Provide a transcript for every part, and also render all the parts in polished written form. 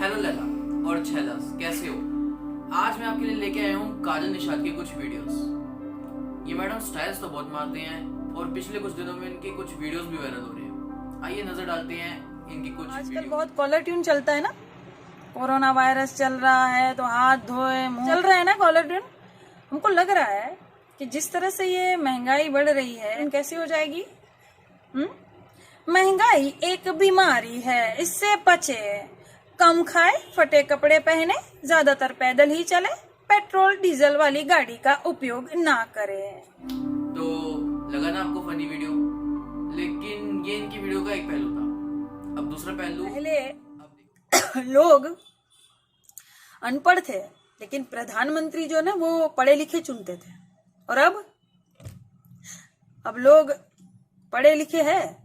Hello Laila और छैलस, कैसे हो? आज मैं आपके लिए लेके आया हूँ काजल निषाद के कुछ वीडियोस। ये मैडम स्टाइल्स तो बहुत मारते हैं और पिछले कुछ दिनों में इनके कुछ वीडियोस भी वायरल हो रहे हैं। आइए नजर डालते हैं इनकी कुछ आजकल बहुत कॉलर ट्यून चलता है ना, कोरोना वायरस चल रहा है तो हाथ धोए मुंह चल रहा है ना कॉलर ट्यून। हमको लग रहा है कि जिस तरह से ये महंगाई बढ़ रही है कैसी हो जाएगी। महंगाई एक बीमारी है, इससे बचे, कम खाए, फटे कपड़े पहने, ज्यादातर पैदल ही चले, पेट्रोल डीजल वाली गाड़ी का उपयोग ना करे। तो लगा ना आपको फनी वीडियो, लेकिन ये इनकी वीडियो का एक पहलू था। अब दूसरा पहलू, पहले लोग अनपढ़ थे लेकिन प्रधानमंत्री जो ना वो पढ़े लिखे चुनते थे, और अब लोग पढ़े लिखे हैं,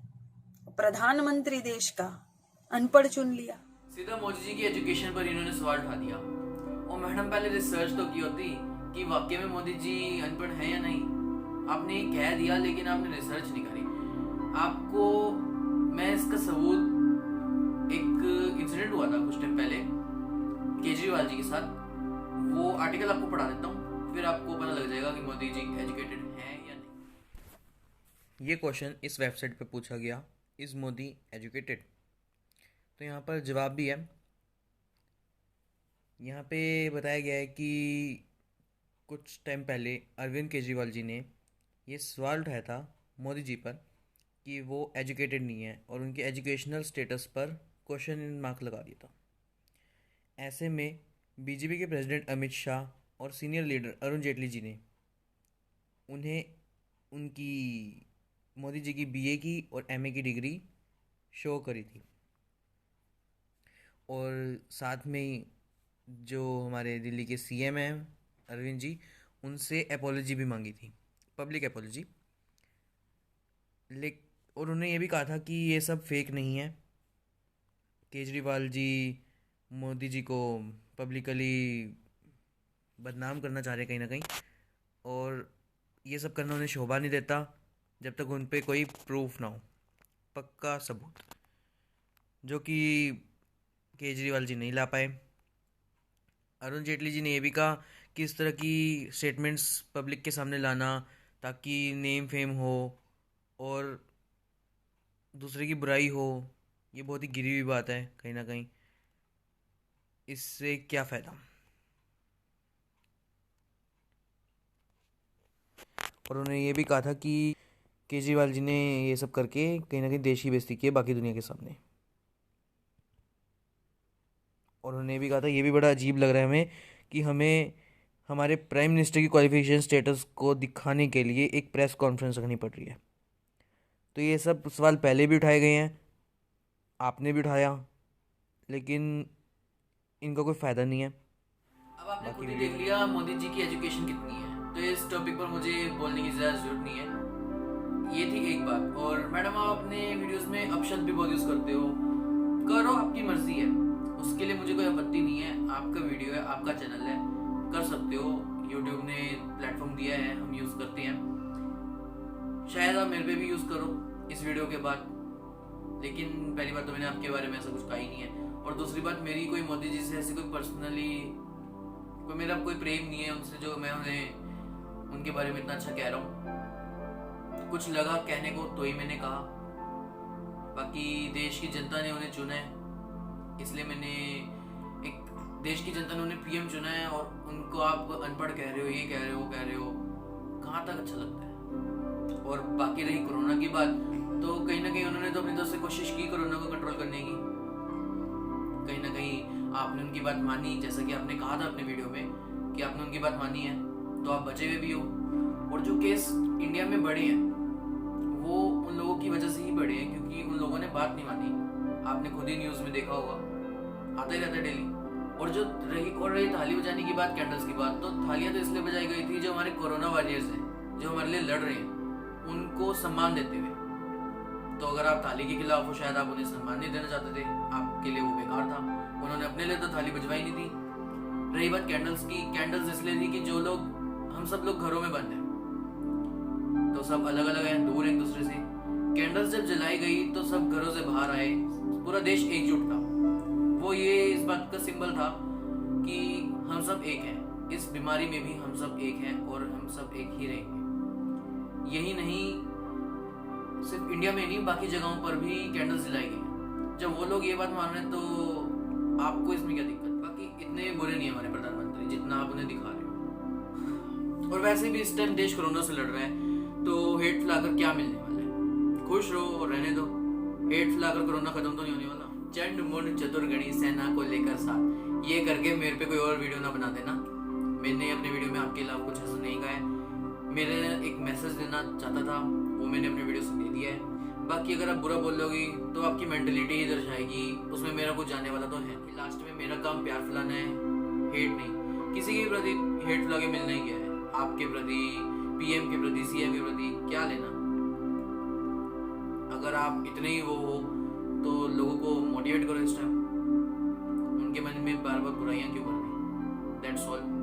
प्रधानमंत्री देश का अनपढ़ चुन लिया। सीधा मोदी जी की एजुकेशन पर इन्होंने सवाल उठा दिया। और मैडम पहले रिसर्च तो की होती कि वाकई में मोदी जी अनपढ़ है या नहीं। आपने कह दिया लेकिन आपने रिसर्च नहीं करी। आपको मैं इसका सबूत, एक इंसिडेंट हुआ था कुछ टाइम पहले केजरीवाल जी के साथ, वो आर्टिकल आपको पढ़ा देता हूँ, फिर आपको पता लग जाएगा कि मोदी जी एजुकेटेड हैं या नहीं। ये क्वेश्चन इस वेबसाइट पे पूछा गया, इज मोदी एजुकेटेड? तो यहाँ पर जवाब भी है। यहाँ पे बताया गया है कि कुछ टाइम पहले अरविंद केजरीवाल जी ने ये सवाल उठाया था मोदी जी पर कि वो एजुकेटेड नहीं है, और उनके एजुकेशनल स्टेटस पर क्वेश्चन मार्क लगा दिया था। ऐसे में बीजेपी के प्रेसिडेंट अमित शाह और सीनियर लीडर अरुण जेटली जी ने उन्हें उनकी मोदी जी की बीए की और एमए की डिग्री शो करी थी, और साथ में ही जो हमारे दिल्ली के सीएम हैं अरविंद जी, उनसे एपोलॉजी भी मांगी थी, पब्लिक एपोलॉजी। और उन्होंने ये भी कहा था कि ये सब फेक नहीं है। केजरीवाल जी मोदी जी को पब्लिकली बदनाम करना चाह रहे कहीं ना कहीं, और ये सब करना उन्हें शोभा नहीं देता जब तक उन पे कोई प्रूफ ना हो, पक्का सबूत, जो कि केजरीवाल जी नहीं ला पाए। अरुण जेटली जी ने यह भी कहा कि इस तरह की स्टेटमेंट्स पब्लिक के सामने लाना ताकि नेम फेम हो और दूसरे की बुराई हो, ये बहुत ही गिरी हुई बात है कहीं ना कहीं। इससे क्या फ़ायदा? और उन्होंने ये भी कहा था कि केजरीवाल जी ने ये सब करके कहीं ना कहीं देश की बेइज्जती की है बाकी दुनिया के सामने। और उन्होंने ये भी कहा था, ये भी बड़ा अजीब लग रहा है हमें कि हमें हमारे प्राइम मिनिस्टर की क्वालिफिकेशन स्टेटस को दिखाने के लिए एक प्रेस कॉन्फ्रेंस रखनी पड़ रही है। तो ये सब सवाल पहले भी उठाए गए हैं, आपने भी उठाया, लेकिन इनका कोई फ़ायदा नहीं है। अब आपने खुद ही देख लिया मोदी जी की एजुकेशन कितनी है, तो इस टॉपिक पर मुझे बोलने की ज़्यादा ज़रूरत नहीं है। ये थी एक बात। और मैडम आप अपने वीडियोस में अपशब्द भी बहुत यूज़ करते हो, करो, आपकी मर्जी है, उसके लिए मुझे कोई आपत्ति नहीं है। आपका वीडियो है, आपका चैनल है, कर सकते हो। यूट्यूब ने प्लेटफॉर्म दिया है, हम यूज़ करते हैं। शायद आप मेरे पे भी यूज़ करो इस वीडियो के बाद, लेकिन पहली बात तो मैंने आपके बारे में ऐसा कुछ कहा ही नहीं है, और दूसरी बात मेरी कोई मोदी जी से ऐसी कोई पर्सनली कोई मेरा कोई प्रेम नहीं है उनसे जो मैं उन्हें उनके बारे में इतना अच्छा कह रहा हूँ। कुछ लगा कहने को तो ही मैंने कहा, बाकी देश की जनता ने उन्हें चुना है, इसलिए मैंने एक देश की जनता ने उन्हें पीएम चुना है, और उनको आप अनपढ़ कह रहे हो, ये कह रहे हो, कहाँ तक अच्छा लगता है? और बाकी रही कोरोना की बात, तो कहीं ना कहीं उन्होंने तो अपनी तरफ से कोशिश की कोरोना को कंट्रोल करने की। कहीं ना कहीं आपने उनकी बात मानी, जैसा कि आपने कहा था अपने वीडियो में कि आपने उनकी बात मानी है, तो आप बचे हुए भी हो। और जो केस इंडिया में बढ़े हैं वो उन लोगों की वजह से ही बढ़े हैं, क्योंकि उन लोगों ने बात नहीं मानी। आपने खुद ही न्यूज़ में देखा होगा, आता ही रहता है डेली। और जो रही थाली बजाने की बात, कैंडल्स की बात, तो थालियां तो इसलिए बजाई गई थी जो हमारे कोरोना वॉरियर्स हैं, जो हमारे लिए लड़ रहे हैं, उनको सम्मान देते हुए। तो अगर आप थाली के खिलाफ हो, शायद आप उन्हें सम्मान नहीं देना चाहते थे, आपके लिए वो बेकार था, उन्होंने अपने लिए तो थाली बजवाई नहीं थी। रही बात कैंडल्स की, कैंडल्स इसलिए थी कि जो लोग, हम सब लोग घरों में बंद हैं, तो सब अलग अलग हैं, दूर एक दूसरे से। कैंडल्स जब जलाई गई तो सब घरों से बाहर आए, पूरा देश एकजुट था। वो ये इस बात का सिंबल था कि हम सब एक हैं, इस बीमारी में भी हम सब एक हैं और हम सब एक ही रहेंगे। यही नहीं, सिर्फ इंडिया में नहीं, बाकी जगहों पर भी कैंडल्स जलाई गई। जब वो लोग ये बात मान रहे हैं तो आपको इसमें क्या दिक्कत? बाकी इतने बुरे नहीं है हमारे प्रधानमंत्री जितना आप उन्हें दिखा रहे हो। और वैसे भी इस टाइम देश कोरोना से लड़ रहा है, तो हेट फैलाकर क्या मिलने वाला है? खुश रहो और रहने दो। हेट फैलाकर कोरोना खत्म तो नहीं होने वाला। चंड मुंड चतुर्गणी सेना को लेकर साथ, ये करके मेरे पे कोई और वीडियो ना बना देना। मैंने अपने वीडियो में आपके खिलाफ कुछ ऐसा नहीं कहा है। मेरे एक मैसेज देना चाहता था, वो मैंने अपने वीडियो से दे दिया है। बाकी अगर आप बुरा बोलोगी तो आपकी मेंटलिटी ही दर्शाएगी, उसमें मेरा कुछ जाने वाला तो है। लास्ट में मेरा काम प्यार फैलाना है, हेट नहीं। किसी के प्रति हेट फैला के मिलना ही क्या है? आपके प्रति, पीएम के प्रति, सीएम के प्रति क्या लेना? अगर आप इतने ही वो हो तो लोगों को मोटिवेट करो इस टाइम। उनके मन में बार बार बुराइयां क्यों कर रही? That's all.